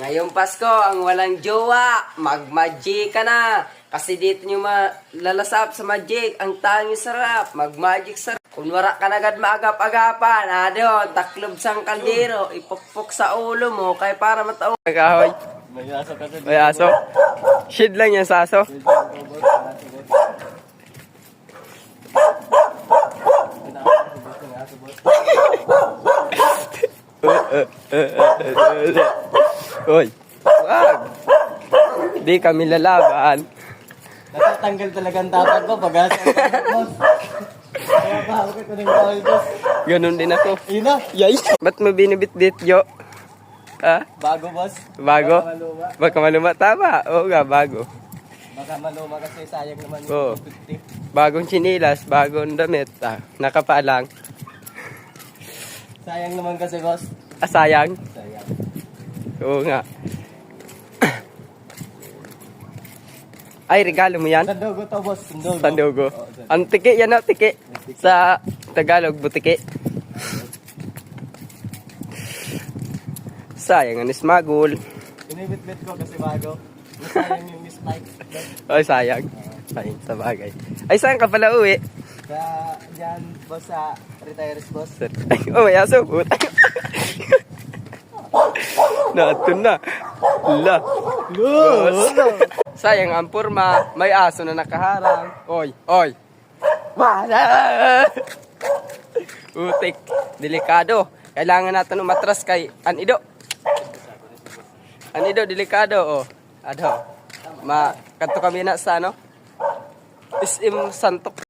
Ngayong Pasko, ang walang jowa, mag-magic ka na. Kasi dito nyo malalasap sa magic, ang tanging sarap, mag-magic sarap. Kung wala ka nagad maagap-agapan, taklob sang kaldero, ipukpok sa ulo mo, kaya para mataon. Nag-ahoy. May aso kasi. May aso. Shid lang yan sa aso. Uy, wag. Di kami lalaban. Natatanggal talaga ang tatag ko pag asa. Boss. Kaya bakit ko ng bawal, boss? Ganun din ako. Yun na. Yay! Ba't mo binibit-bit, Jo? Ha? Bago, boss. Bago? Baka maluma. Baka maluma. Tama. Oo nga, bago. Baka maluma kasi sayang naman Oo. yung 50. Bagong chinilas, bagong damit. Nakapalang. Sayang naman kasi, boss. Sayang. Sayang. Oo nga. Ay, regalo mo yan? Sandogo to, boss. Sandogo. Sandogo. Oo, sandogo. Ang tiki, yan o, tiki. Sa Tagalog, butiki. Sayang ang smagol. Inibit-bit ko kasi bago. Sayang yung Miss Mike. Ay, sayang. Sayang sa bagay. Ay, saan ka pala uwi? Sa, dyan, boss, sa retires, boss. Ay, oh, may aso. Utang. Nato na. La. Sayang ang purma. May aso na nakaharang. Oy, oy. Wala. Utik. Delikado. Kailangan natin umatras kay Anido. Anido, delikado. Oh. Ado. Kanto kami na sa ano? Isim Santok.